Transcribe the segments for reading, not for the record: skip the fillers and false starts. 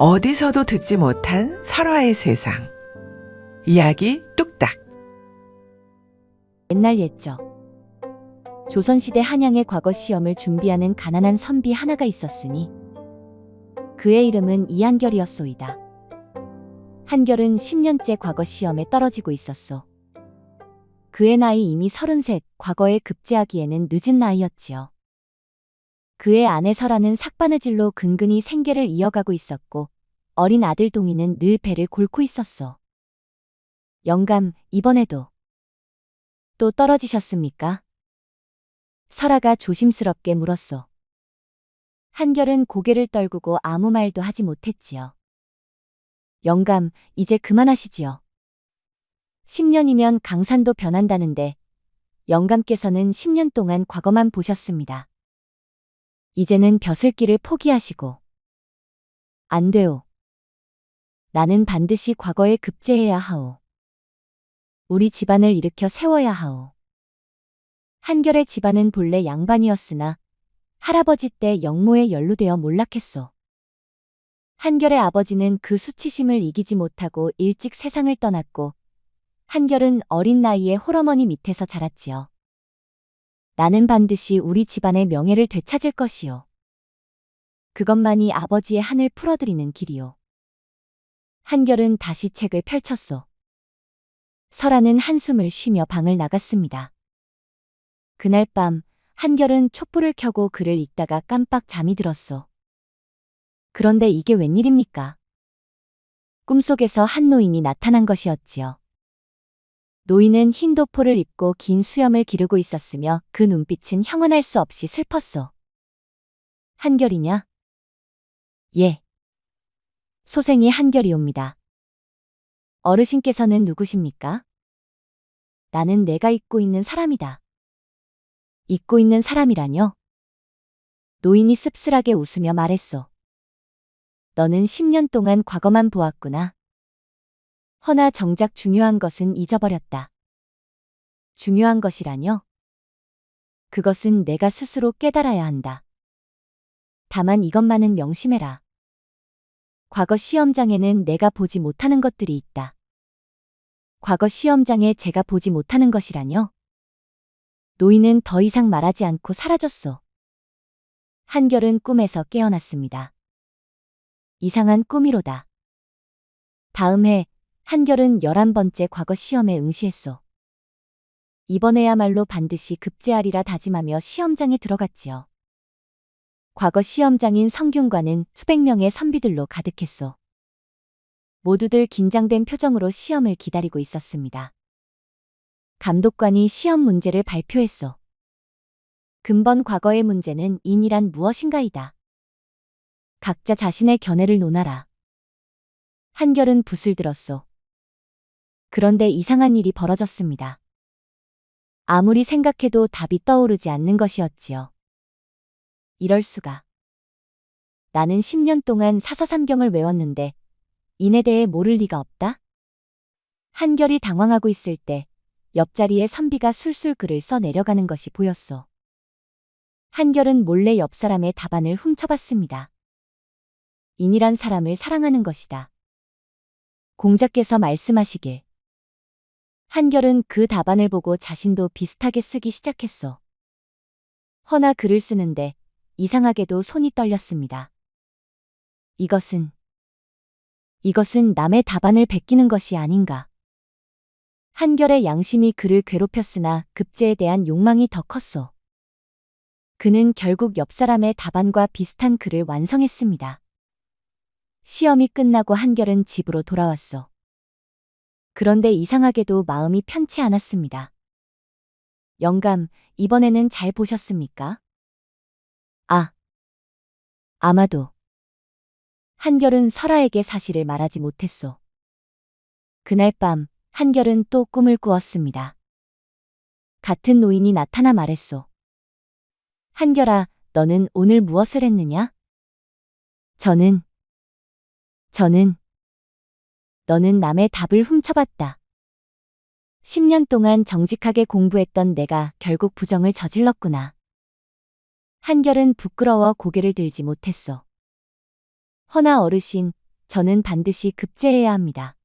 어디서도 듣지 못한 설화의 세상. 이야기 뚝딱. 옛날 옛적 조선시대 한양의 과거 시험을 준비하는 가난한 선비 하나가 있었으니 그의 이름은 이한결이었소이다. 한결은 10년째 과거 시험에 떨어지고 있었소. 그의 나이 이미 33, 과거에 급제하기에는 늦은 나이였지요. 그의 아내 설아는 삭바느질로 근근히 생계를 이어가고 있었고 어린 아들 동이는 늘 배를 골고 있었소. 영감, 이번에도 또 떨어지셨습니까? 설아가 조심스럽게 물었소. 한결은 고개를 떨구고 아무 말도 하지 못했지요. 영감, 이제 그만하시지요. 10년이면 강산도 변한다는데 영감께서는 10년 동안 과거만 보셨습니다. 이제는 벼슬길을 포기하시고. 안 돼요. 나는 반드시 과거에 급제해야 하오. 우리 집안을 일으켜 세워야 하오. 한결의 집안은 본래 양반이었으나 할아버지 때 영모에 연루되어 몰락했소. 한결의 아버지는 그 수치심을 이기지 못하고 일찍 세상을 떠났고 한결은 어린 나이에 홀어머니 밑에서 자랐지요. 나는 반드시 우리 집안의 명예를 되찾을 것이요. 그것만이 아버지의 한을 풀어드리는 길이요. 한결은 다시 책을 펼쳤소. 설아는 한숨을 쉬며 방을 나갔습니다. 그날 밤 한결은 촛불을 켜고 글을 읽다가 깜빡 잠이 들었소. 그런데 이게 웬일입니까? 꿈속에서 한 노인이 나타난 것이었지요. 노인은 흰 도포를 입고 긴 수염을 기르고 있었으며 그 눈빛은 형언할 수 없이 슬펐소. 한결이냐? 예. 소생이 한결이옵니다. 어르신께서는 누구십니까? 나는 내가 잊고 있는 사람이다. 잊고 있는 사람이라뇨? 노인이 씁쓸하게 웃으며 말했소. 너는 10년 동안 과거만 보았구나. 허나 정작 중요한 것은 잊어버렸다. 중요한 것이라뇨? 그것은 내가 스스로 깨달아야 한다. 다만 이것만은 명심해라. 과거 시험장에는 내가 보지 못하는 것들이 있다. 과거 시험장에 제가 보지 못하는 것이라뇨? 노인은 더 이상 말하지 않고 사라졌소. 한결은 꿈에서 깨어났습니다. 이상한 꿈이로다. 다음 해 한결은 11번째 과거 시험에 응시했소. 이번에야말로 반드시 급제하리라 다짐하며 시험장에 들어갔지요. 과거 시험장인 성균관은 수백 명의 선비들로 가득했소. 모두들 긴장된 표정으로 시험을 기다리고 있었습니다. 감독관이 시험 문제를 발표했소. 근본 과거의 문제는 인이란 무엇인가이다. 각자 자신의 견해를 논하라. 한결은 붓을 들었소. 그런데 이상한 일이 벌어졌습니다. 아무리 생각해도 답이 떠오르지 않는 것이었지요. 이럴 수가. 나는 10년 동안 사서삼경을 외웠는데 인에 대해 모를 리가 없다? 한결이 당황하고 있을 때 옆자리에 선비가 술술 글을 써 내려가는 것이 보였소. 한결은 몰래 옆 사람의 답안을 훔쳐봤습니다. 인이란 사람을 사랑하는 것이다. 공자께서 말씀하시길. 한결은 그 답안을 보고 자신도 비슷하게 쓰기 시작했소. 허나 글을 쓰는데 이상하게도 손이 떨렸습니다. 이것은 남의 답안을 베끼는 것이 아닌가. 한결의 양심이 그를 괴롭혔으나 급제에 대한 욕망이 더 컸소. 그는 결국 옆 사람의 답안과 비슷한 글을 완성했습니다. 시험이 끝나고 한결은 집으로 돌아왔소. 그런데 이상하게도 마음이 편치 않았습니다. 영감, 이번에는 잘 보셨습니까? 아마도. 한결은 설아에게 사실을 말하지 못했소. 그날 밤 한결은 또 꿈을 꾸었습니다. 같은 노인이 나타나 말했소. 한결아, 너는 오늘 무엇을 했느냐? 저는 너는 남의 답을 훔쳐봤다. 10년 동안 정직하게 공부했던 내가 결국 부정을 저질렀구나. 한결은 부끄러워 고개를 들지 못했소. 허나 어르신, 저는 반드시 급제해야 합니다.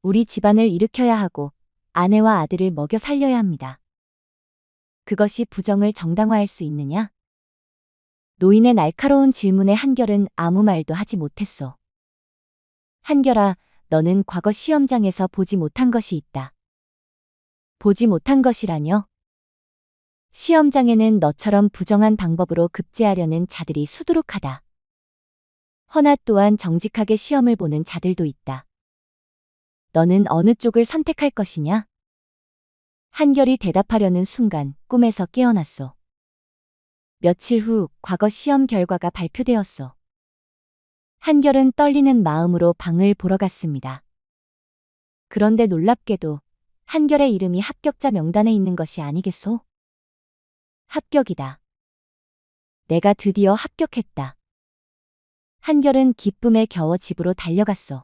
우리 집안을 일으켜야 하고 아내와 아들을 먹여 살려야 합니다. 그것이 부정을 정당화할 수 있느냐? 노인의 날카로운 질문에 한결은 아무 말도 하지 못했소. 한결아, 너는 과거 시험장에서 보지 못한 것이 있다. 보지 못한 것이라뇨? 시험장에는 너처럼 부정한 방법으로 급제하려는 자들이 수두룩하다. 허나 또한 정직하게 시험을 보는 자들도 있다. 너는 어느 쪽을 선택할 것이냐? 한결이 대답하려는 순간 꿈에서 깨어났소. 며칠 후 과거 시험 결과가 발표되었소. 한결은 떨리는 마음으로 방을 보러 갔습니다. 그런데 놀랍게도 한결의 이름이 합격자 명단에 있는 것이 아니겠소? 합격이다. 내가 드디어 합격했다. 한결은 기쁨에 겨워 집으로 달려갔소.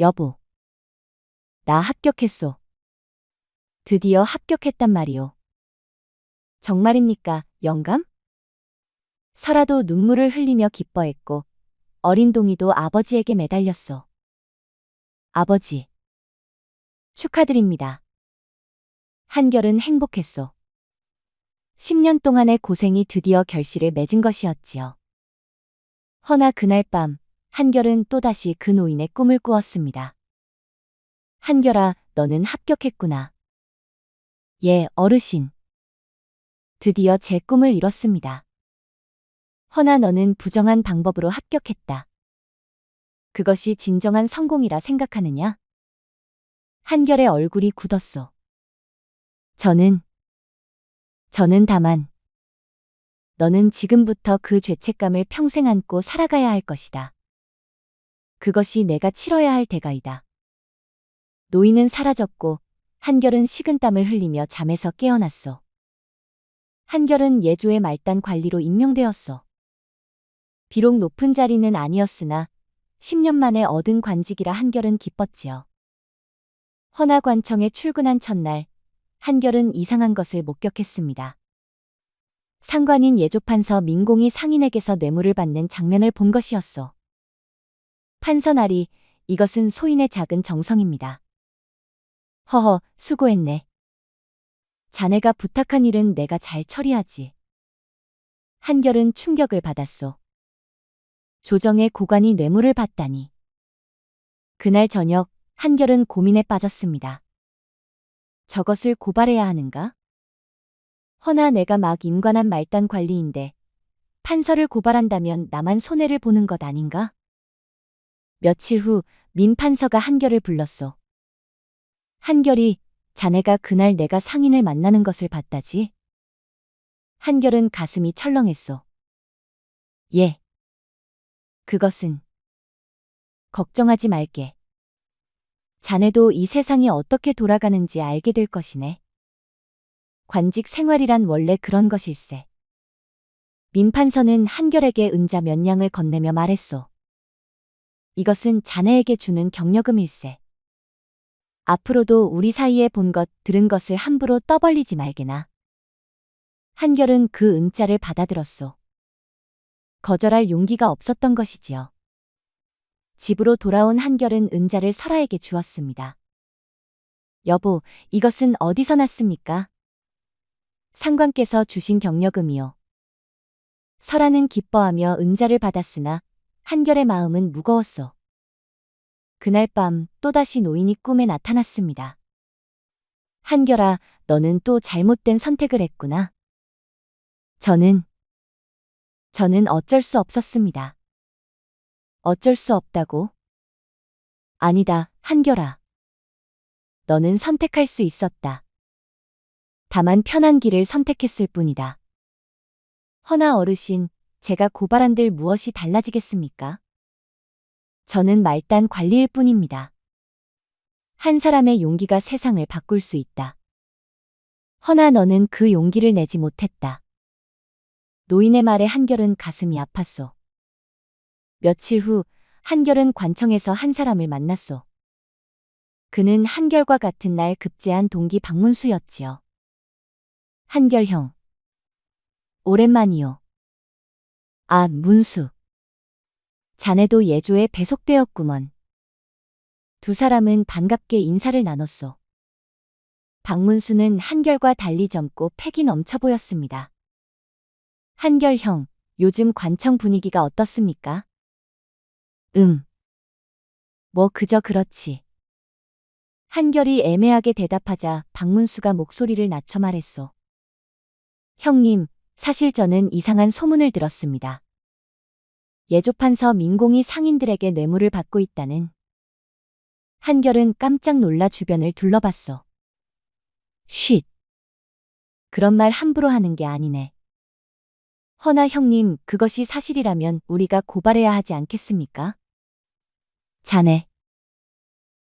여보, 나 합격했소. 드디어 합격했단 말이오. 정말입니까, 영감? 설아도 눈물을 흘리며 기뻐했고 어린 동이도 아버지에게 매달렸소. 아버지, 축하드립니다. 한결은 행복했소. 10년 동안의 고생이 드디어 결실을 맺은 것이었지요. 허나 그날 밤 한결은 또다시 그 노인의 꿈을 꾸었습니다. 한결아, 너는 합격했구나. 예, 어르신. 드디어 제 꿈을 이뤘습니다. 허나 너는 부정한 방법으로 합격했다. 그것이 진정한 성공이라 생각하느냐? 한결의 얼굴이 굳었소. 저는 다만 너는 지금부터 그 죄책감을 평생 안고 살아가야 할 것이다. 그것이 내가 치러야 할 대가이다. 노인은 사라졌고 한결은 식은땀을 흘리며 잠에서 깨어났소. 한결은 예조의 말단 관리로 임명되었소. 비록 높은 자리는 아니었으나 10년 만에 얻은 관직이라 한결은 기뻤지요. 허나 관청에 출근한 첫날 한결은 이상한 것을 목격했습니다. 상관인 예조판서 민공이 상인에게서 뇌물을 받는 장면을 본 것이었소. 판서나리, 이것은 소인의 작은 정성입니다. 허허, 수고했네. 자네가 부탁한 일은 내가 잘 처리하지. 한결은 충격을 받았소. 조정의 고관이 뇌물을 받다니. 그날 저녁 한결은 고민에 빠졌습니다. 저것을 고발해야 하는가? 허나 내가 막 임관한 말단 관리인데 판서를 고발한다면 나만 손해를 보는 것 아닌가? 며칠 후 민 판서가 한결을 불렀소. 한결이, 자네가 그날 내가 상인을 만나는 것을 봤다지? 한결은 가슴이 철렁했소. 예. 그것은 걱정하지 말게. 자네도 이 세상이 어떻게 돌아가는지 알게 될 것이네. 관직 생활이란 원래 그런 것일세. 민 판서는 한결에게 은자 몇 냥을 건네며 말했소. 이것은 자네에게 주는 경력금일세. 앞으로도 우리 사이에 본 것, 들은 것을 함부로 떠벌리지 말게나. 한결은 그 은자를 받아들었소. 거절할 용기가 없었던 것이지요. 집으로 돌아온 한결은 은자를 설아에게 주었습니다. 여보, 이것은 어디서 났습니까? 상관께서 주신 경력금이요. 설아는 기뻐하며 은자를 받았으나 한결의 마음은 무거웠소. 그날 밤 또다시 노인이 꿈에 나타났습니다. 한결아, 너는 또 잘못된 선택을 했구나. 저는 어쩔 수 없었습니다. 어쩔 수 없다고? 아니다, 한결아. 너는 선택할 수 있었다. 다만 편한 길을 선택했을 뿐이다. 허나 어르신, 제가 고발한들 무엇이 달라지겠습니까? 저는 말단 관리일 뿐입니다. 한 사람의 용기가 세상을 바꿀 수 있다. 허나 너는 그 용기를 내지 못했다. 노인의 말에 한결은 가슴이 아팠소. 며칠 후 한결은 관청에서 한 사람을 만났소. 그는 한결과 같은 날 급제한 동기 박문수였지요. 한결 형. 오랜만이요. 아, 문수. 자네도 예조에 배속되었구먼. 두 사람은 반갑게 인사를 나눴소. 박문수는 한결과 달리 젊고 패기 넘쳐 보였습니다. 한결 형, 요즘 관청 분위기가 어떻습니까? 뭐 그저 그렇지. 한결이 애매하게 대답하자 박문수가 목소리를 낮춰 말했소. 형님, 사실 저는 이상한 소문을 들었습니다. 예조판서 민공이 상인들에게 뇌물을 받고 있다는. 한결은 깜짝 놀라 주변을 둘러봤소. 쉿. 그런 말 함부로 하는 게 아니네. 허나 형님, 그것이 사실이라면 우리가 고발해야 하지 않겠습니까?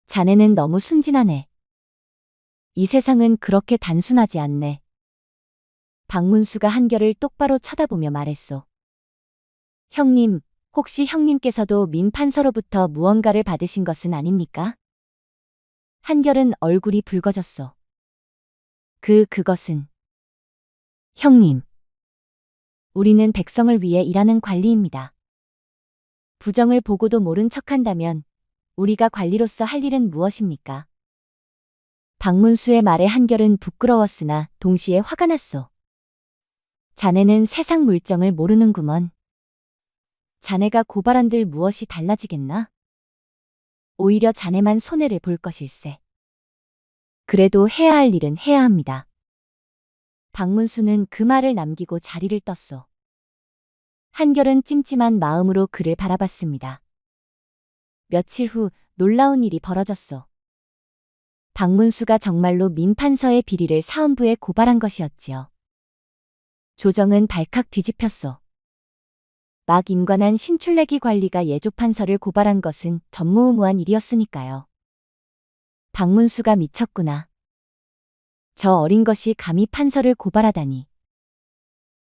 자네는 너무 순진하네. 이 세상은 그렇게 단순하지 않네. 박문수가 한결을 똑바로 쳐다보며 말했소. 형님, 혹시 형님께서도 민판서로부터 무언가를 받으신 것은 아닙니까? 한결은 얼굴이 붉어졌소. 그것은. 형님. 우리는 백성을 위해 일하는 관리입니다. 부정을 보고도 모른 척한다면 우리가 관리로서 할 일은 무엇입니까? 박문수의 말에 한결은 부끄러웠으나 동시에 화가 났소. 자네는 세상 물정을 모르는구먼. 자네가 고발한들 무엇이 달라지겠나? 오히려 자네만 손해를 볼 것일세. 그래도 해야 할 일은 해야 합니다. 박문수는 그 말을 남기고 자리를 떴소. 한결은 찜찜한 마음으로 그를 바라봤습니다. 며칠 후 놀라운 일이 벌어졌소. 박문수가 정말로 민판서의 비리를 사헌부에 고발한 것이었지요. 조정은 발칵 뒤집혔소. 막 임관한 신출내기 관리가 예조판서를 고발한 것은 전무후무한 일이었으니까요. 박문수가 미쳤구나. 저 어린 것이 감히 판서를 고발하다니.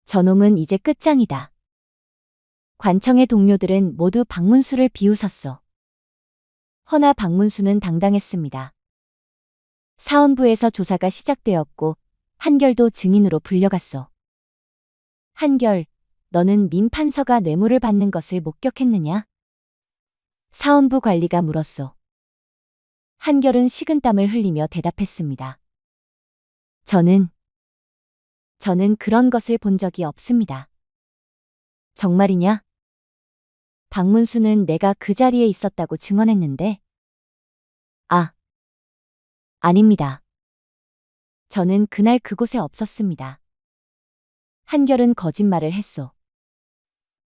저놈은 이제 끝장이다. 관청의 동료들은 모두 박문수를 비웃었소. 허나 박문수는 당당했습니다. 사헌부에서 조사가 시작되었고 한결도 증인으로 불려갔소. 한결, 너는 민판서가 뇌물을 받는 것을 목격했느냐? 사헌부 관리가 물었소. 한결은 식은땀을 흘리며 대답했습니다. 저는 그런 것을 본 적이 없습니다. 정말이냐? 박문수는 내가 그 자리에 있었다고 증언했는데. 아닙니다. 저는 그날 그곳에 없었습니다. 한결은 거짓말을 했소.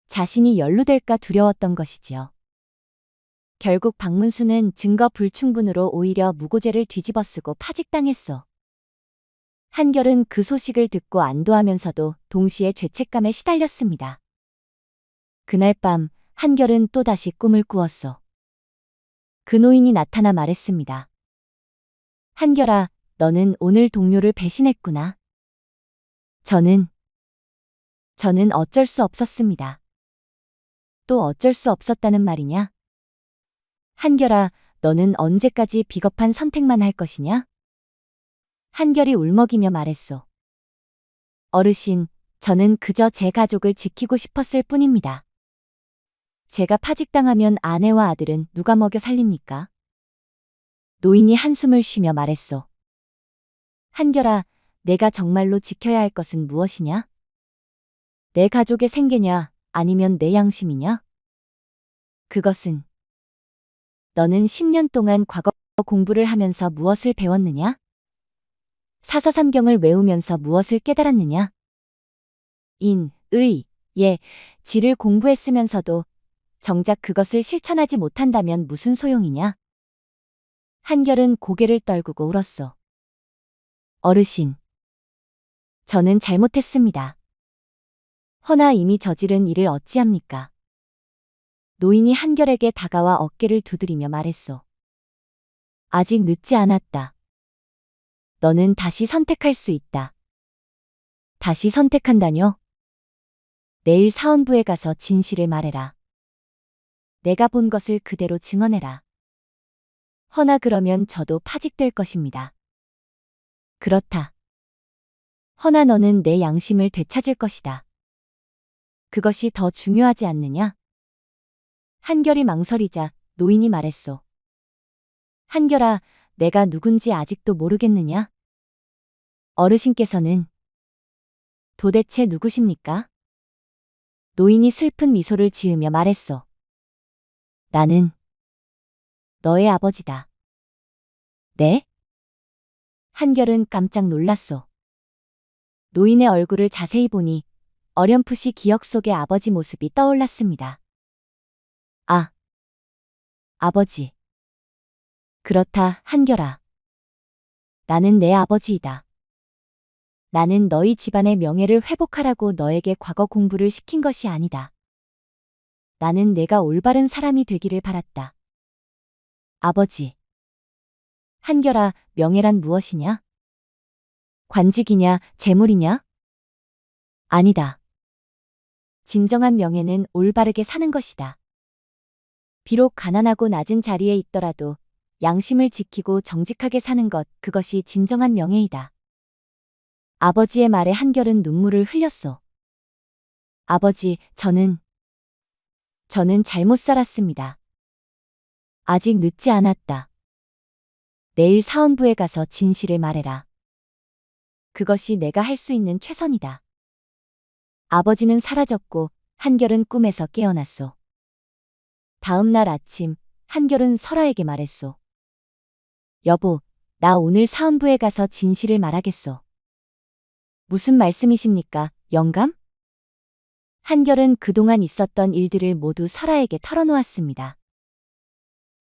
자신이 연루될까 두려웠던 것이지요. 결국 박문수는 증거 불충분으로 오히려 무고죄를 뒤집어쓰고 파직당했소. 한결은 그 소식을 듣고 안도하면서도 동시에 죄책감에 시달렸습니다. 그날 밤 한결은 또다시 꿈을 꾸었소. 그 노인이 나타나 말했습니다. 한결아, 너는 오늘 동료를 배신했구나. 저는 어쩔 수 없었습니다. 또 어쩔 수 없었다는 말이냐? 한결아, 너는 언제까지 비겁한 선택만 할 것이냐? 한결이 울먹이며 말했소. 어르신, 저는 그저 제 가족을 지키고 싶었을 뿐입니다. 제가 파직당하면 아내와 아들은 누가 먹여 살립니까? 노인이 한숨을 쉬며 말했소. 한결아, 내가 정말로 지켜야 할 것은 무엇이냐? 내 가족의 생계냐, 아니면 내 양심이냐? 그것은. 너는 10년 동안 과거 공부를 하면서 무엇을 배웠느냐? 사서삼경을 외우면서 무엇을 깨달았느냐? 인, 의, 예, 지를 공부했으면서도 정작 그것을 실천하지 못한다면 무슨 소용이냐? 한결은 고개를 떨구고 울었소. 어르신, 저는 잘못했습니다. 허나 이미 저지른 일을 어찌합니까? 노인이 한결에게 다가와 어깨를 두드리며 말했소. 아직 늦지 않았다. 너는 다시 선택할 수 있다. 다시 선택한다뇨? 내일 사헌부에 가서 진실을 말해라. 내가 본 것을 그대로 증언해라. 허나 그러면 저도 파직될 것입니다. 그렇다. 허나 너는 내 양심을 되찾을 것이다. 그것이 더 중요하지 않느냐? 한결이 망설이자 노인이 말했소. 한결아, 내가 누군지 아직도 모르겠느냐? 어르신께서는 도대체 누구십니까? 노인이 슬픈 미소를 지으며 말했소. 나는 너의 아버지다. 네? 한결은 깜짝 놀랐소. 노인의 얼굴을 자세히 보니 어렴풋이 기억 속의 아버지 모습이 떠올랐습니다. 아, 아버지. 그렇다, 한결아. 나는 내 아버지이다. 나는 너희 집안의 명예를 회복하라고 너에게 과거 공부를 시킨 것이 아니다. 나는 내가 올바른 사람이 되기를 바랐다. 아버지. 한결아, 명예란 무엇이냐? 관직이냐, 재물이냐? 아니다. 진정한 명예는 올바르게 사는 것이다. 비록 가난하고 낮은 자리에 있더라도 양심을 지키고 정직하게 사는 것, 그것이 진정한 명예이다. 아버지의 말에 한결은 눈물을 흘렸소. 아버지, 저는 잘못 살았습니다. 아직 늦지 않았다. 내일 사원부에 가서 진실을 말해라. 그것이 내가 할 수 있는 최선이다. 아버지는 사라졌고 한결은 꿈에서 깨어났소. 다음 날 아침, 한결은 설아에게 말했소. 여보, 나 오늘 사원부에 가서 진실을 말하겠소. 무슨 말씀이십니까, 영감? 한결은 그동안 있었던 일들을 모두 설아에게 털어놓았습니다.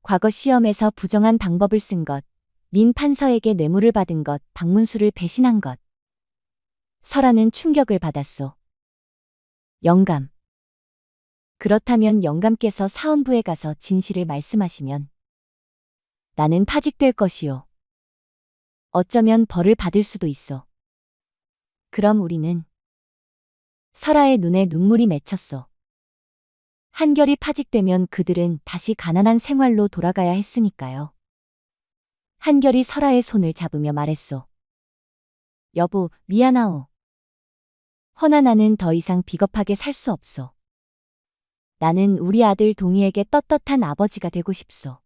과거 시험에서 부정한 방법을 쓴 것, 민 판서에게 뇌물을 받은 것, 박문수를 배신한 것. 설아는 충격을 받았소. 영감. 그렇다면 영감께서 사원부에 가서 진실을 말씀하시면 나는 파직될 것이요. 어쩌면 벌을 받을 수도 있어. 그럼 우리는. 설아의 눈에 눈물이 맺혔소. 한결이 파직되면 그들은 다시 가난한 생활로 돌아가야 했으니까요. 한결이 설아의 손을 잡으며 말했소. 여보, 미안하오. 허나 나는 더 이상 비겁하게 살 수 없소. 나는 우리 아들 동희에게 떳떳한 아버지가 되고 싶소.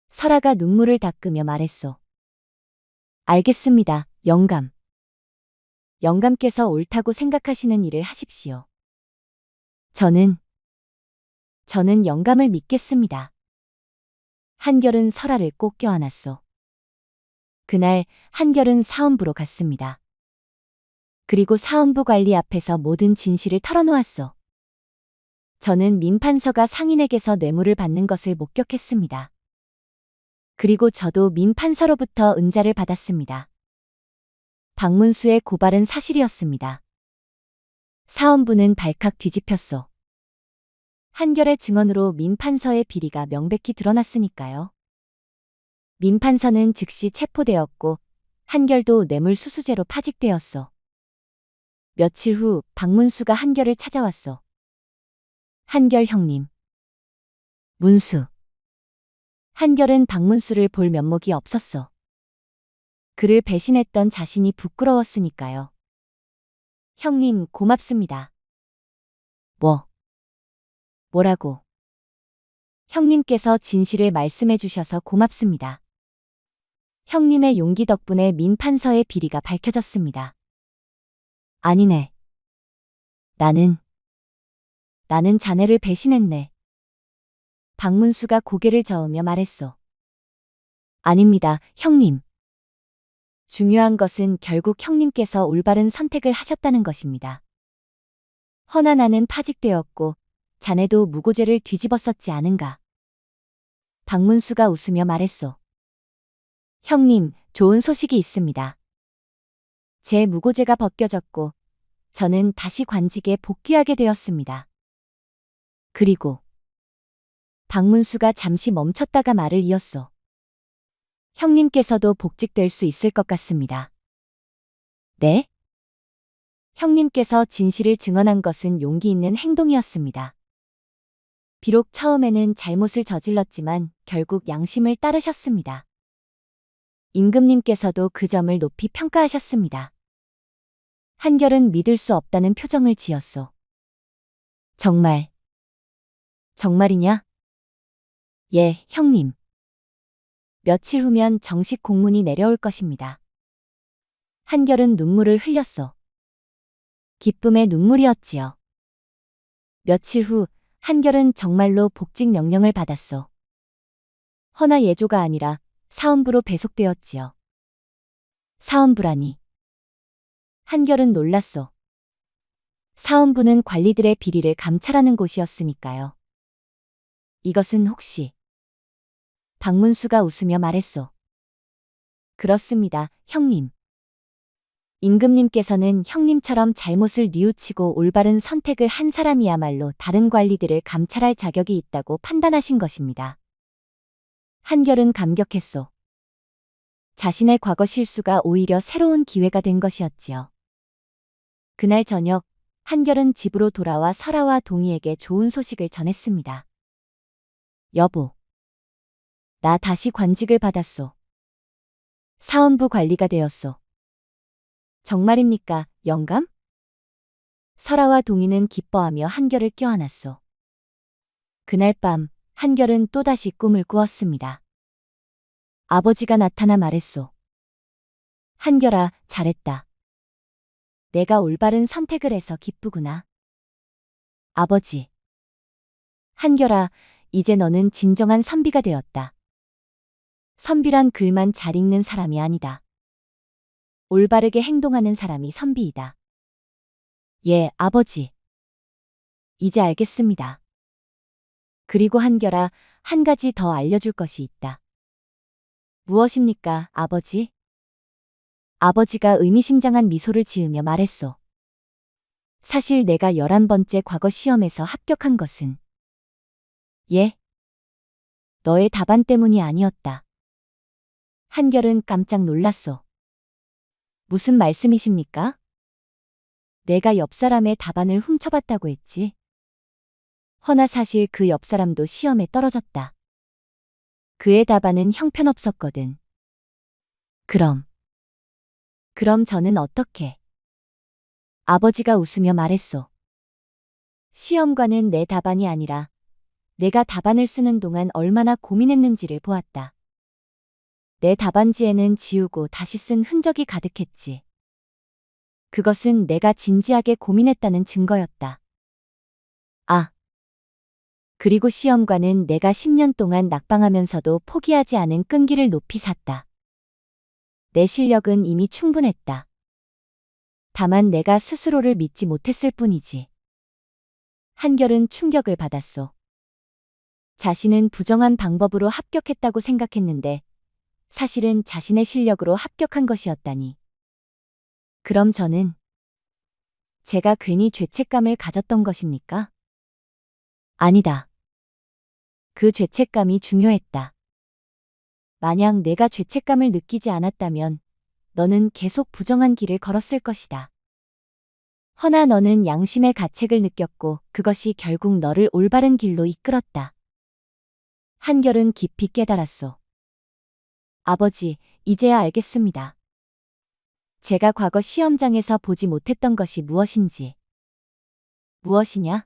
설아가 눈물을 닦으며 말했소. 알겠습니다, 영감. 영감께서 옳다고 생각하시는 일을 하십시오. 저는 영감을 믿겠습니다. 한결은 설아를 꼭 껴안았소. 그날 한결은 사원부로 갔습니다. 그리고 사원부 관리 앞에서 모든 진실을 털어놓았소. 저는 민판서가 상인에게서 뇌물을 받는 것을 목격했습니다. 그리고 저도 민판서로부터 은자를 받았습니다. 박문수의 고발은 사실이었습니다. 사원부는 발칵 뒤집혔소. 한결의 증언으로 민판서의 비리가 명백히 드러났으니까요. 민판서는 즉시 체포되었고 한결도 뇌물수수죄로 파직되었소. 며칠 후 박문수가 한결을 찾아왔소. 한결 형님. 문수. 한결은 박문수를 볼 면목이 없었소. 그를 배신했던 자신이 부끄러웠으니까요. 형님, 고맙습니다. 뭐라고? 형님께서 진실을 말씀해 주셔서 고맙습니다. 형님의 용기 덕분에 민판서의 비리가 밝혀졌습니다. 아니네. 나는 자네를 배신했네. 박문수가 고개를 저으며 말했소. 아닙니다, 형님. 중요한 것은 결국 형님께서 올바른 선택을 하셨다는 것입니다. 허나 나는 파직되었고 자네도 무고죄를 뒤집었었지 않은가. 박문수가 웃으며 말했소. 형님, 좋은 소식이 있습니다. 제 무고죄가 벗겨졌고 저는 다시 관직에 복귀하게 되었습니다. 그리고 박문수가 잠시 멈췄다가 말을 이었소. 형님께서도 복직될 수 있을 것 같습니다. 네? 형님께서 진실을 증언한 것은 용기 있는 행동이었습니다. 비록 처음에는 잘못을 저질렀지만 결국 양심을 따르셨습니다. 임금님께서도 그 점을 높이 평가하셨습니다. 한결은 믿을 수 없다는 표정을 지었소. 정말 정말이냐? 예, 형님. 며칠 후면 정식 공문이 내려올 것입니다. 한결은 눈물을 흘렸소. 기쁨의 눈물이었지요. 며칠 후 한결은 정말로 복직 명령을 받았소. 허나 예조가 아니라 사원부로 배속되었지요. 사원부라니. 한결은 놀랐소. 사원부는 관리들의 비리를 감찰하는 곳이었으니까요. 이것은 혹시... 박문수가 웃으며 말했소. 그렇습니다, 형님. 임금님께서는 형님처럼 잘못을 뉘우치고 올바른 선택을 한 사람이야말로 다른 관리들을 감찰할 자격이 있다고 판단하신 것입니다. 한결은 감격했소. 자신의 과거 실수가 오히려 새로운 기회가 된 것이었지요. 그날 저녁, 한결은 집으로 돌아와 설아와 동희에게 좋은 소식을 전했습니다. 여보, 나 다시 관직을 받았소. 사원부 관리가 되었소. 정말입니까, 영감? 설아와 동희는 기뻐하며 한결을 껴안았소. 그날 밤, 한결은 또다시 꿈을 꾸었습니다. 아버지가 나타나 말했소. 한결아, 잘했다. 내가 올바른 선택을 해서 기쁘구나. 아버지. 한결아, 이제 너는 진정한 선비가 되었다. 선비란 글만 잘 읽는 사람이 아니다. 올바르게 행동하는 사람이 선비이다. 예, 아버지. 이제 알겠습니다. 그리고 한결아, 한 가지 더 알려줄 것이 있다. 무엇입니까, 아버지? 아버지가 의미심장한 미소를 지으며 말했소. 사실 내가 11번째 과거 시험에서 합격한 것은 예? 너의 답안 때문이 아니었다. 한결은 깜짝 놀랐소. 무슨 말씀이십니까? 내가 옆 사람의 답안을 훔쳐봤다고 했지. 허나 사실 그 옆 사람도 시험에 떨어졌다. 그의 답안은 형편없었거든. 그럼 저는 어떻게? 아버지가 웃으며 말했소. 시험관은 내 답안이 아니라 내가 답안을 쓰는 동안 얼마나 고민했는지를 보았다. 내 답안지에는 지우고 다시 쓴 흔적이 가득했지. 그것은 내가 진지하게 고민했다는 증거였다. 아. 그리고 시험관은 내가 10년 동안 낙방하면서도 포기하지 않은 끈기를 높이 샀다. 내 실력은 이미 충분했다. 다만 내가 스스로를 믿지 못했을 뿐이지. 한결은 충격을 받았소. 자신은 부정한 방법으로 합격했다고 생각했는데 사실은 자신의 실력으로 합격한 것이었다니. 그럼 저는 제가 괜히 죄책감을 가졌던 것입니까? 아니다. 그 죄책감이 중요했다. 만약 내가 죄책감을 느끼지 않았다면 너는 계속 부정한 길을 걸었을 것이다. 허나 너는 양심의 가책을 느꼈고 그것이 결국 너를 올바른 길로 이끌었다. 한결은 깊이 깨달았소. 아버지, 이제야 알겠습니다. 제가 과거 시험장에서 보지 못했던 것이 무엇인지. 무엇이냐?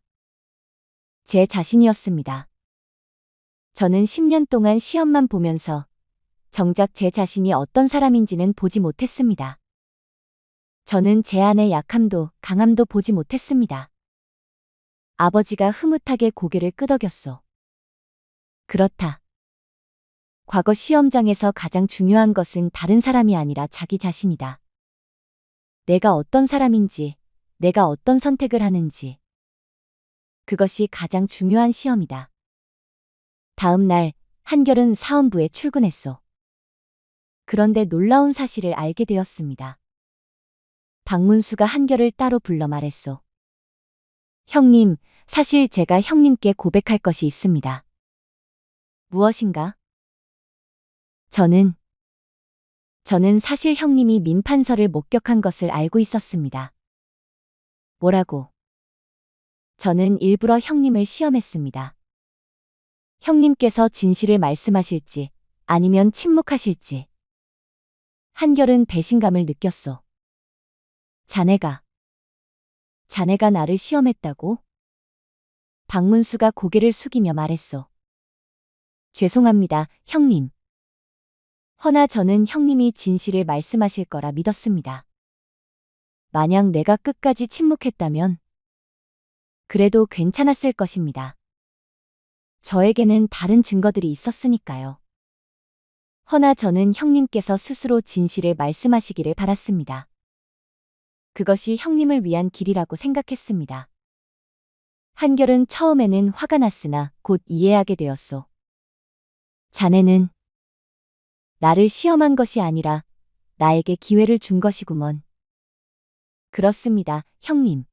제 자신이었습니다. 저는 10년 동안 시험만 보면서 정작 제 자신이 어떤 사람인지는 보지 못했습니다. 저는 제 안의 약함도 강함도 보지 못했습니다. 아버지가 흐뭇하게 고개를 끄덕였소. 그렇다. 과거 시험장에서 가장 중요한 것은 다른 사람이 아니라 자기 자신이다. 내가 어떤 사람인지, 내가 어떤 선택을 하는지. 그것이 가장 중요한 시험이다. 다음 날, 한결은 사원부에 출근했소. 그런데 놀라운 사실을 알게 되었습니다. 박문수가 한결을 따로 불러 말했소. 형님, 사실 제가 형님께 고백할 것이 있습니다. 무엇인가? 저는 사실 형님이 민판서를 목격한 것을 알고 있었습니다. 뭐라고? 저는 일부러 형님을 시험했습니다. 형님께서 진실을 말씀하실지 아니면 침묵하실지. 한결은 배신감을 느꼈소. 자네가 나를 시험했다고? 박문수가 고개를 숙이며 말했소. 죄송합니다, 형님. 허나 저는 형님이 진실을 말씀하실 거라 믿었습니다. 만약 내가 끝까지 침묵했다면 그래도 괜찮았을 것입니다. 저에게는 다른 증거들이 있었으니까요. 허나 저는 형님께서 스스로 진실을 말씀하시기를 바랐습니다. 그것이 형님을 위한 길이라고 생각했습니다. 한결은 처음에는 화가 났으나 곧 이해하게 되었소. 자네는 나를 시험한 것이 아니라 나에게 기회를 준 것이구먼. 그렇습니다, 형님.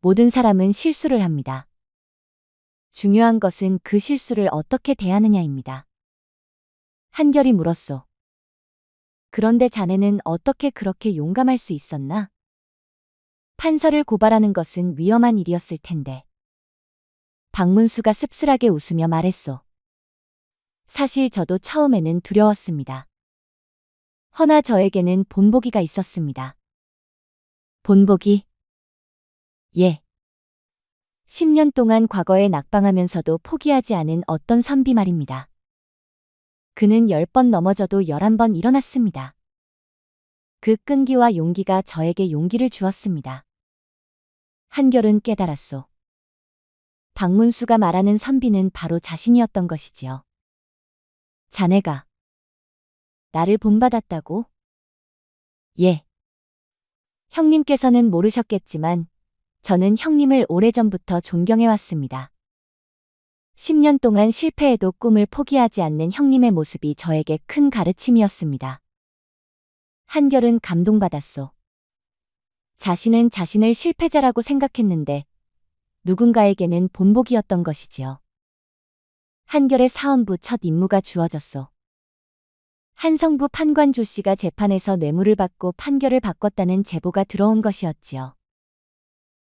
모든 사람은 실수를 합니다. 중요한 것은 그 실수를 어떻게 대하느냐입니다. 한결이 물었소. 그런데 자네는 어떻게 그렇게 용감할 수 있었나? 판서를 고발하는 것은 위험한 일이었을 텐데. 박문수가 씁쓸하게 웃으며 말했소. 사실 저도 처음에는 두려웠습니다. 허나 저에게는 본보기가 있었습니다. 본보기? 예. 10년 동안 과거에 낙방하면서도 포기하지 않은 어떤 선비 말입니다. 그는 10번 넘어져도 11번 일어났습니다. 그 끈기와 용기가 저에게 용기를 주었습니다. 한결은 깨달았소. 박문수가 말하는 선비는 바로 자신이었던 것이지요. 자네가 나를 본받았다고? 예. 형님께서는 모르셨겠지만 저는 형님을 오래전부터 존경해왔습니다. 10년 동안 실패해도 꿈을 포기하지 않는 형님의 모습이 저에게 큰 가르침이었습니다. 한결은 감동받았소. 자신은 자신을 실패자라고 생각했는데 누군가에게는 본보기였던 것이지요. 한결의 사헌부 첫 임무가 주어졌소. 한성부 판관 조 씨가 재판에서 뇌물을 받고 판결을 바꿨다는 제보가 들어온 것이었지요.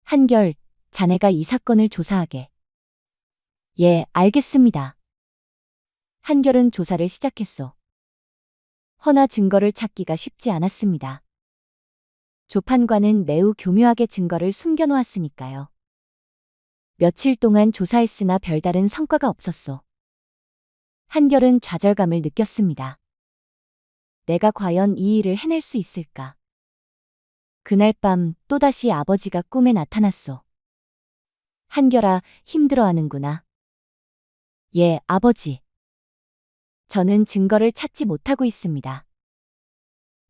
한결, 자네가 이 사건을 조사하게. 예, 알겠습니다. 한결은 조사를 시작했소. 허나 증거를 찾기가 쉽지 않았습니다. 조판관은 매우 교묘하게 증거를 숨겨놓았으니까요. 며칠 동안 조사했으나 별다른 성과가 없었소. 한결은 좌절감을 느꼈습니다. 내가 과연 이 일을 해낼 수 있을까? 그날 밤 또다시 아버지가 꿈에 나타났소. 한결아, 힘들어하는구나. 예, 아버지. 저는 증거를 찾지 못하고 있습니다.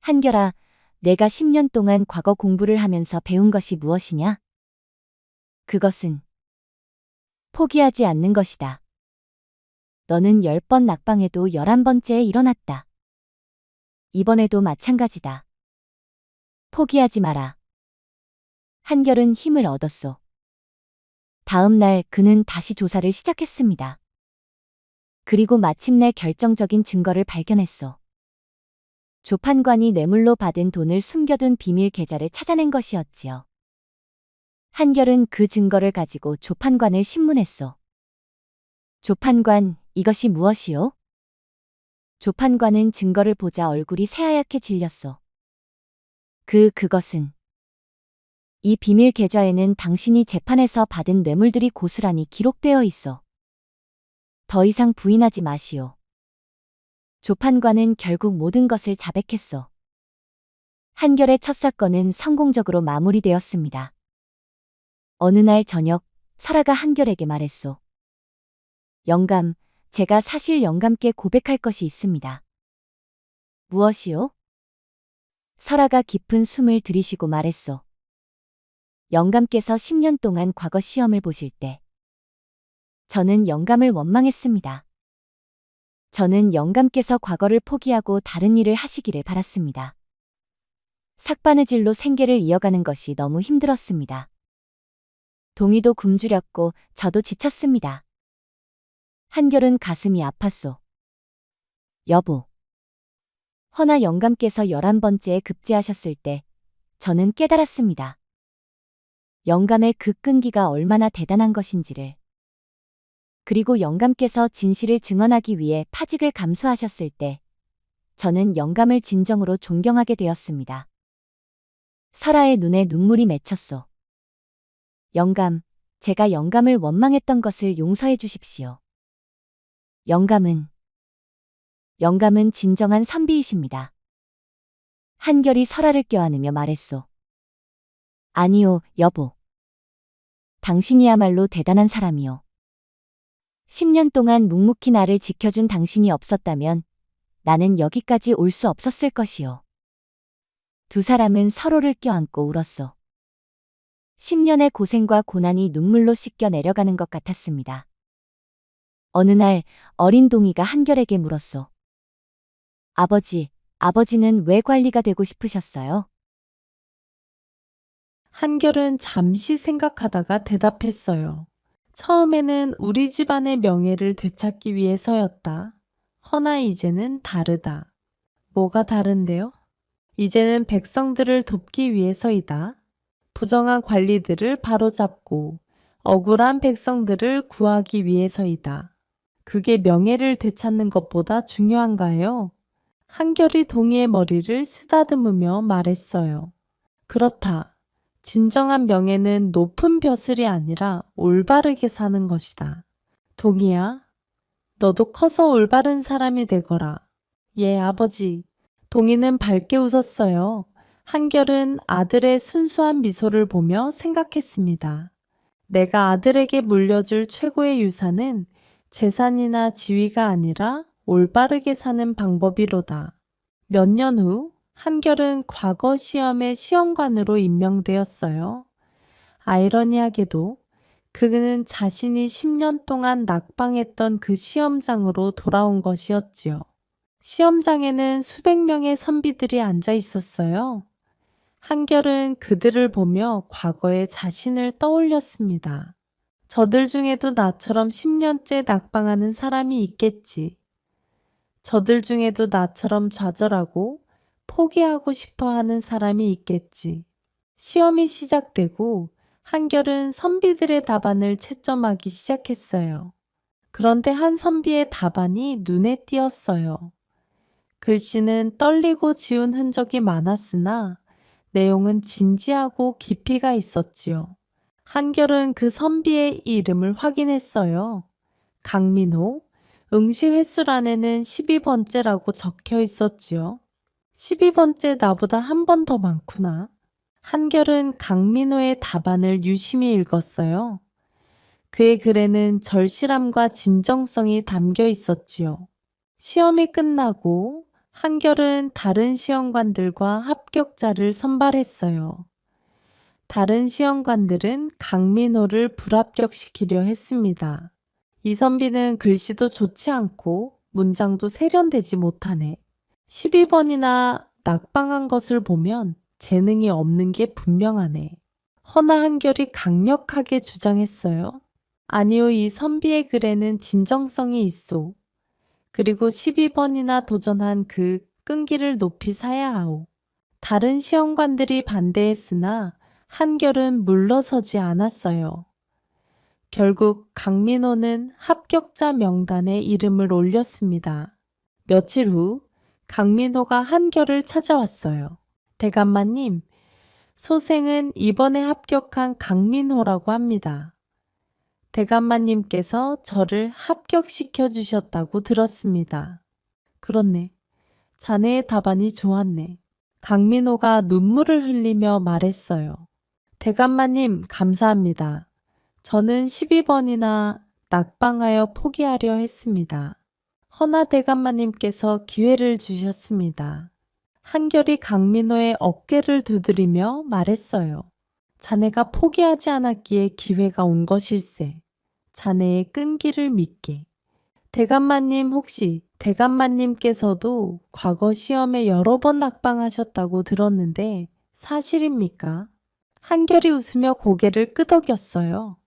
한결아, 내가 10년 동안 과거 공부를 하면서 배운 것이 무엇이냐? 그것은 포기하지 않는 것이다. 너는 10번 낙방해도 11번째에 일어났다. 이번에도 마찬가지다. 포기하지 마라. 한결은 힘을 얻었소. 다음 날 그는 다시 조사를 시작했습니다. 그리고 마침내 결정적인 증거를 발견했소. 조판관이 뇌물로 받은 돈을 숨겨둔 비밀 계좌를 찾아낸 것이었지요. 한결은 그 증거를 가지고 조판관을 신문했소. 조판관, 이것이 무엇이요? 조판관은 증거를 보자 얼굴이 새하얗게 질렸소. 그것은 이 비밀 계좌에는 당신이 재판에서 받은 뇌물들이 고스란히 기록되어 있어. 더 이상 부인하지 마시오. 조판관은 결국 모든 것을 자백했소. 한결의 첫 사건은 성공적으로 마무리되었습니다. 어느 날 저녁, 설아가 한결에게 말했소. 영감, 제가 사실 영감께 고백할 것이 있습니다. 무엇이요? 설아가 깊은 숨을 들이쉬고 말했소. 영감께서 10년 동안 과거 시험을 보실 때 저는 영감을 원망했습니다. 저는 영감께서 과거를 포기하고 다른 일을 하시기를 바랐습니다. 삭바느질로 생계를 이어가는 것이 너무 힘들었습니다. 동이도 굶주렸고 저도 지쳤습니다. 한결은 가슴이 아팠소. 여보. 허나 영감께서 11번째에 급제하셨을 때 저는 깨달았습니다. 영감의 그 끈기가 얼마나 대단한 것인지를. 그리고 영감께서 진실을 증언하기 위해 파직을 감수하셨을 때 저는 영감을 진정으로 존경하게 되었습니다. 설아의 눈에 눈물이 맺혔소. 영감, 제가 영감을 원망했던 것을 용서해 주십시오. 영감은 진정한 선비이십니다. 한결이 설아를 껴안으며 말했소. 아니요, 여보. 당신이야말로 대단한 사람이요. 10년 동안 묵묵히 나를 지켜준 당신이 없었다면 나는 여기까지 올 수 없었을 것이요. 두 사람은 서로를 껴안고 울었소. 10년의 고생과 고난이 눈물로 씻겨 내려가는 것 같았습니다. 어느 날 어린 동이가 한결에게 물었소. 아버지는 왜 관리가 되고 싶으셨어요? 한결은 잠시 생각하다가 대답했어요. 처음에는 우리 집안의 명예를 되찾기 위해서였다. 허나 이제는 다르다. 뭐가 다른데요? 이제는 백성들을 돕기 위해서이다. 부정한 관리들을 바로잡고 억울한 백성들을 구하기 위해서이다. 그게 명예를 되찾는 것보다 중요한가요? 한결이 동이의 머리를 쓰다듬으며 말했어요. 그렇다. 진정한 명예는 높은 벼슬이 아니라 올바르게 사는 것이다. 동이야, 너도 커서 올바른 사람이 되거라. 예, 아버지. 동이는 밝게 웃었어요. 한결은 아들의 순수한 미소를 보며 생각했습니다. 내가 아들에게 물려줄 최고의 유산은 재산이나 지위가 아니라 올바르게 사는 방법이로다. 몇 년 후 한결은 과거 시험의 시험관으로 임명되었어요. 아이러니하게도 그는 자신이 10년 동안 낙방했던 그 시험장으로 돌아온 것이었지요. 시험장에는 수백 명의 선비들이 앉아 있었어요. 한결은 그들을 보며 과거의 자신을 떠올렸습니다. 저들 중에도 나처럼 10년째 낙방하는 사람이 있겠지. 저들 중에도 나처럼 좌절하고 포기하고 싶어 하는 사람이 있겠지. 시험이 시작되고 한결은 선비들의 답안을 채점하기 시작했어요. 그런데 한 선비의 답안이 눈에 띄었어요. 글씨는 떨리고 지운 흔적이 많았으나 내용은 진지하고 깊이가 있었지요. 한결은 그 선비의 이름을 확인했어요. 강민호. 응시 횟수란에는 12번째라고 적혀 있었지요. 12번째 나보다 한 번 더 많구나. 한결은 강민호의 답안을 유심히 읽었어요. 그의 글에는 절실함과 진정성이 담겨 있었지요. 시험이 끝나고 한결은 다른 시험관들과 합격자를 선발했어요. 다른 시험관들은 강민호를 불합격시키려 했습니다. 이 선비는 글씨도 좋지 않고 문장도 세련되지 못하네. 12번이나 낙방한 것을 보면 재능이 없는 게 분명하네. 허나 한결이 강력하게 주장했어요. 아니요, 이 선비의 글에는 진정성이 있소. 그리고 12번이나 도전한 그 끈기를 높이 사야 하오. 다른 시험관들이 반대했으나 한결은 물러서지 않았어요. 결국 강민호는 합격자 명단에 이름을 올렸습니다. 며칠 후 강민호가 한결을 찾아왔어요. 대감마님, 소생은 이번에 합격한 강민호라고 합니다. 대감마님께서 저를 합격시켜 주셨다고 들었습니다. 그렇네. 자네의 답안이 좋았네. 강민호가 눈물을 흘리며 말했어요. 대감마님, 감사합니다. 저는 12번이나 낙방하여 포기하려 했습니다. 허나 대감마님께서 기회를 주셨습니다. 한결이 강민호의 어깨를 두드리며 말했어요. 자네가 포기하지 않았기에 기회가 온 것일세. 자네의 끈기를 믿게. 대감마님, 혹시 대감마님께서도 과거 시험에 여러 번 낙방하셨다고 들었는데 사실입니까? 한결이 웃으며 고개를 끄덕였어요.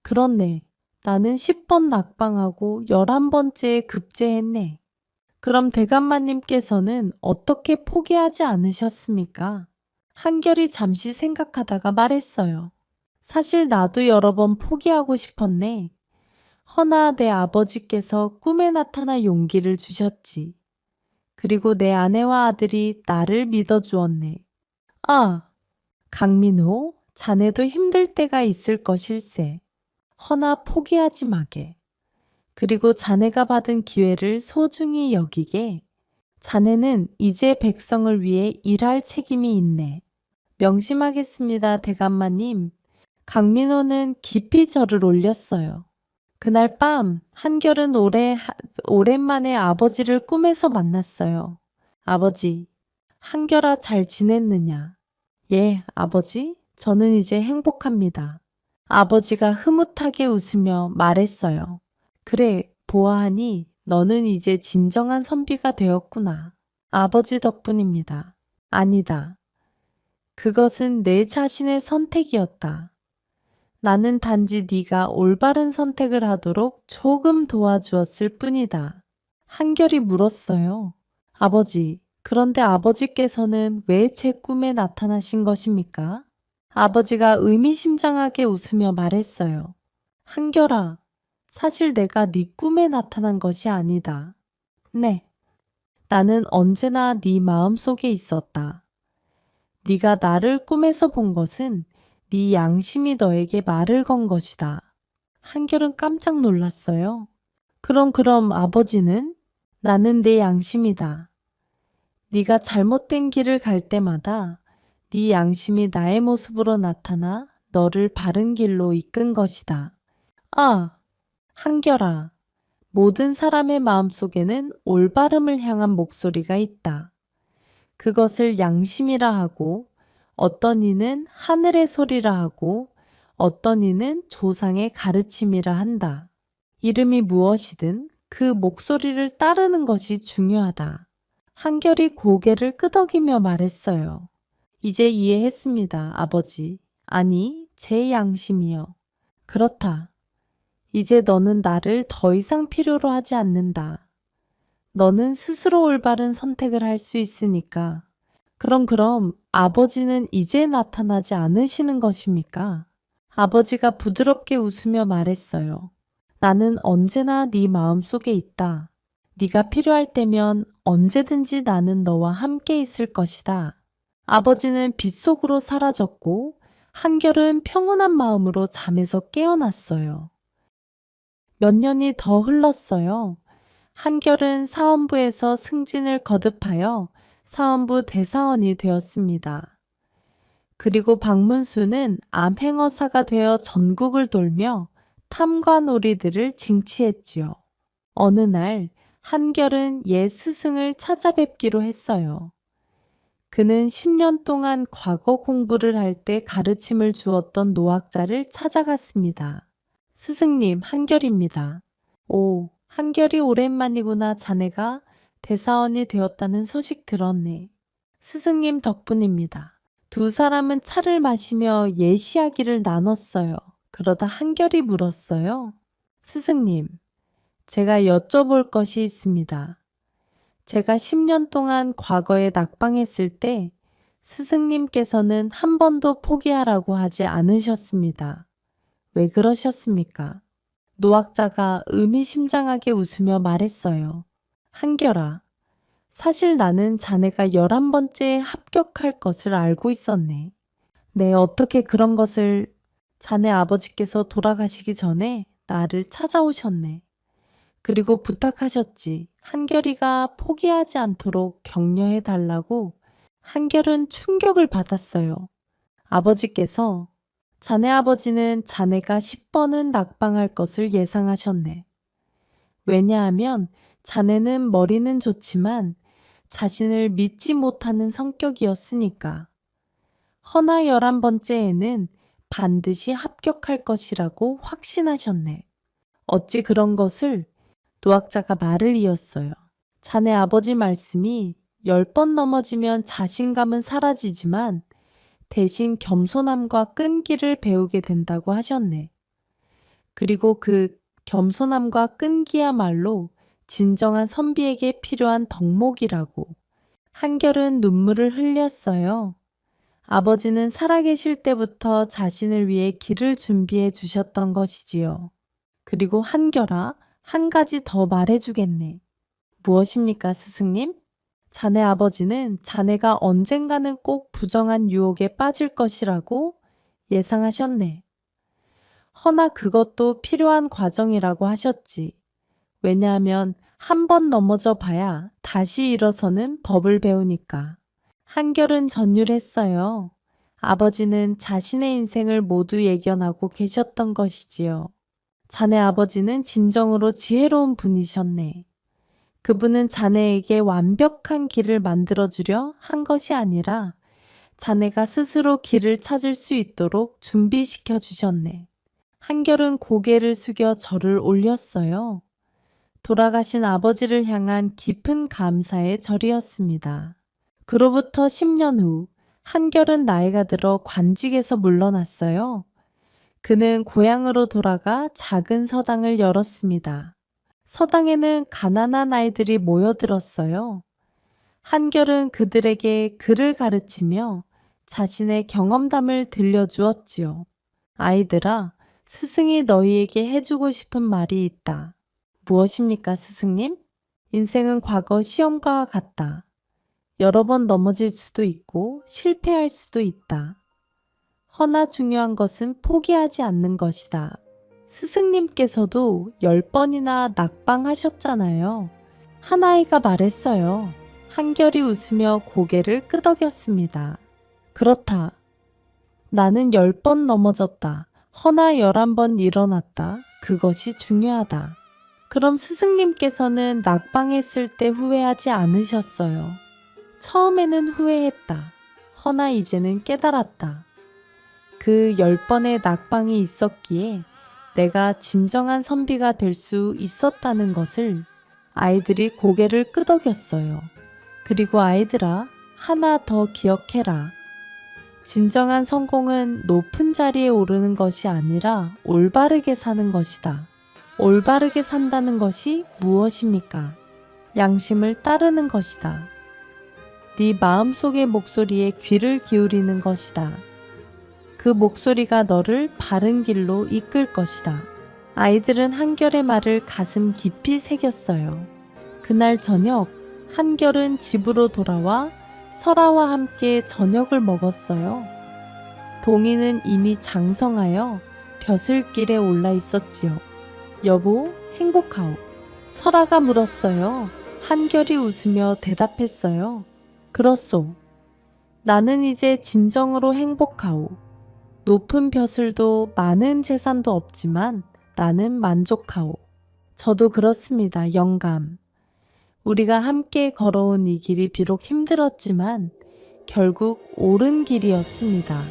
그렇네. 나는 10번 낙방하고 11번째에 급제했네. 그럼 대감마님께서는 어떻게 포기하지 않으셨습니까? 한결이 잠시 생각하다가 말했어요. 사실 나도 여러 번 포기하고 싶었네. 허나 내 아버지께서 꿈에 나타나 용기를 주셨지. 그리고 내 아내와 아들이 나를 믿어주었네. 아, 강민호, 자네도 힘들 때가 있을 것일세. 허나 포기하지 마게. 그리고 자네가 받은 기회를 소중히 여기게. 자네는 이제 백성을 위해 일할 책임이 있네. 명심하겠습니다, 대감마님. 강민호는 깊이 절을 올렸어요. 그날 밤 한결은 오랜만에 아버지를 꿈에서 만났어요. 아버지, 한결아 잘 지냈느냐? 예, 아버지, 저는 이제 행복합니다. 아버지가 흐뭇하게 웃으며 말했어요. 그래, 보아하니 너는 이제 진정한 선비가 되었구나. 아버지 덕분입니다. 아니다. 그것은 내 자신의 선택이었다. 나는 단지 네가 올바른 선택을 하도록 조금 도와주었을 뿐이다. 한결이 물었어요. 아버지, 그런데 아버지께서는 왜 제 꿈에 나타나신 것입니까? 아버지가 의미심장하게 웃으며 말했어요. 한결아, 사실 내가 네 꿈에 나타난 것이 아니다. 네, 나는 언제나 네 마음속에 있었다. 네가 나를 꿈에서 본 것은 네 양심이 너에게 말을 건 것이다. 한결은 깜짝 놀랐어요. 그럼 아버지는? 나는 내 양심이다. 네가 잘못된 길을 갈 때마다 네 양심이 나의 모습으로 나타나 너를 바른 길로 이끈 것이다. 아, 한결아, 모든 사람의 마음속에는 올바름을 향한 목소리가 있다. 그것을 양심이라 하고 어떤 이는 하늘의 소리라 하고 어떤 이는 조상의 가르침이라 한다. 이름이 무엇이든 그 목소리를 따르는 것이 중요하다. 한결이 고개를 끄덕이며 말했어요. 이제 이해했습니다, 아버지. 아니, 제 양심이요. 그렇다. 이제 너는 나를 더 이상 필요로 하지 않는다. 너는 스스로 올바른 선택을 할 수 있으니까. 그럼 아버지는 이제 나타나지 않으시는 것입니까? 아버지가 부드럽게 웃으며 말했어요. 나는 언제나 네 마음속에 있다. 네가 필요할 때면 언제든지 나는 너와 함께 있을 것이다. 아버지는 빛 속으로 사라졌고 한결은 평온한 마음으로 잠에서 깨어났어요. 몇 년이 더 흘렀어요. 한결은 사원부에서 승진을 거듭하여 사원부 대사원이 되었습니다. 그리고 박문수는 암행어사가 되어 전국을 돌며 탐관오리들을 징치했지요. 어느 날 한결은 옛 스승을 찾아뵙기로 했어요. 그는 10년 동안 과거 공부를 할 때 가르침을 주었던 노학자를 찾아갔습니다. 스승님, 한결입니다. 오, 한결이 오랜만이구나. 자네가 대사원이 되었다는 소식 들었네. 스승님 덕분입니다. 두 사람은 차를 마시며 옛 이야기를 나눴어요. 그러다 한결이 물었어요. 스승님, 제가 여쭤볼 것이 있습니다. 제가 10년 동안 과거에 낙방했을 때 스승님께서는 한 번도 포기하라고 하지 않으셨습니다. 왜 그러셨습니까? 노학자가 의미심장하게 웃으며 말했어요. 한결아, 사실 나는 자네가 11번째에 합격할 것을 알고 있었네. 네, 어떻게 그런 것을 자네 아버지께서 돌아가시기 전에 나를 찾아오셨네. 그리고 부탁하셨지. 한결이가 포기하지 않도록 격려해 달라고. 한결은 충격을 받았어요. 아버지께서 자네 아버지는 자네가 10번은 낙방할 것을 예상하셨네. 왜냐하면 자네는 머리는 좋지만 자신을 믿지 못하는 성격이었으니까. 허나 11번째에는 반드시 합격할 것이라고 확신하셨네. 어찌 그런 것을 노학자가 말을 이었어요. 자네 아버지 말씀이 10번 넘어지면 자신감은 사라지지만 대신 겸손함과 끈기를 배우게 된다고 하셨네. 그리고 그 겸손함과 끈기야말로 진정한 선비에게 필요한 덕목이라고. 한결은 눈물을 흘렸어요. 아버지는 살아계실 때부터 자신을 위해 길을 준비해 주셨던 것이지요. 그리고 한결아, 한 가지 더 말해주겠네. 무엇입니까, 스승님? 자네 아버지는 자네가 언젠가는 꼭 부정한 유혹에 빠질 것이라고 예상하셨네. 허나 그것도 필요한 과정이라고 하셨지. 왜냐하면 한 번 넘어져 봐야 다시 일어서는 법을 배우니까. 한결은 전율했어요. 아버지는 자신의 인생을 모두 예견하고 계셨던 것이지요. 자네 아버지는 진정으로 지혜로운 분이셨네. 그분은 자네에게 완벽한 길을 만들어주려 한 것이 아니라 자네가 스스로 길을 찾을 수 있도록 준비시켜 주셨네. 한결은 고개를 숙여 절을 올렸어요. 돌아가신 아버지를 향한 깊은 감사의 절이었습니다. 그로부터 10년 후 한결은 나이가 들어 관직에서 물러났어요. 그는 고향으로 돌아가 작은 서당을 열었습니다. 서당에는 가난한 아이들이 모여들었어요. 한결은 그들에게 글을 가르치며 자신의 경험담을 들려주었지요. 아이들아, 스승이 너희에게 해주고 싶은 말이 있다. 무엇입니까, 스승님? 인생은 과거 시험과 같다. 여러 번 넘어질 수도 있고 실패할 수도 있다. 허나 중요한 것은 포기하지 않는 것이다. 스승님께서도 10번이나 낙방하셨잖아요. 한 아이가 말했어요. 한결이 웃으며 고개를 끄덕였습니다. 그렇다. 나는 10번 넘어졌다. 허나 11번 일어났다. 그것이 중요하다. 그럼 스승님께서는 낙방했을 때 후회하지 않으셨어요. 처음에는 후회했다. 허나 이제는 깨달았다. 그 10번의 낙방이 있었기에 내가 진정한 선비가 될 수 있었다는 것을 아이들이 고개를 끄덕였어요. 그리고 아이들아, 하나 더 기억해라. 진정한 성공은 높은 자리에 오르는 것이 아니라 올바르게 사는 것이다. 올바르게 산다는 것이 무엇입니까? 양심을 따르는 것이다. 네 마음속의 목소리에 귀를 기울이는 것이다. 그 목소리가 너를 바른 길로 이끌 것이다. 아이들은 한결의 말을 가슴 깊이 새겼어요. 그날 저녁, 한결은 집으로 돌아와 설아와 함께 저녁을 먹었어요. 동이는 이미 장성하여 벼슬길에 올라 있었지요. 여보, 행복하오. 설아가 물었어요. 한결이 웃으며 대답했어요. 그렇소. 나는 이제 진정으로 행복하오. 높은 벼슬도 많은 재산도 없지만 나는 만족하오. 저도 그렇습니다, 영감. 우리가 함께 걸어온 이 길이 비록 힘들었지만 결국 옳은 길이었습니다.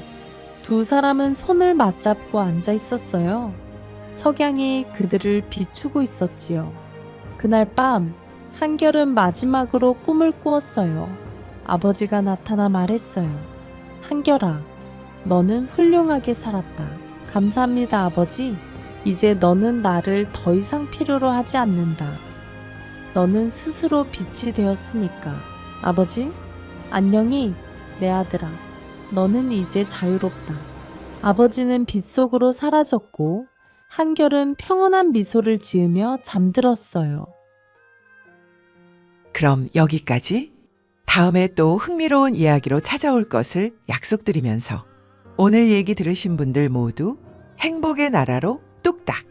두 사람은 손을 맞잡고 앉아 있었어요. 석양이 그들을 비추고 있었지요. 그날 밤 한결은 마지막으로 꿈을 꾸었어요. 아버지가 나타나 말했어요. 한결아, 너는 훌륭하게 살았다. 감사합니다, 아버지. 이제 너는 나를 더 이상 필요로 하지 않는다. 너는 스스로 빛이 되었으니까. 아버지, 안녕히 내 아들아. 너는 이제 자유롭다. 아버지는 빛 속으로 사라졌고 한결은 평온한 미소를 지으며 잠들었어요. 그럼 여기까지. 다음에 또 흥미로운 이야기로 찾아올 것을 약속드리면서 오늘 얘기 들으신 분들 모두 행복의 나라로 뚝딱!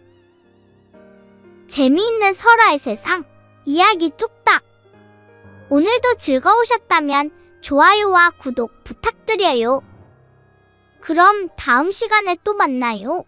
재미있는 설아의 세상, 이야기 뚝딱! 오늘도 즐거우셨다면 좋아요와 구독 부탁드려요. 그럼 다음 시간에 또 만나요.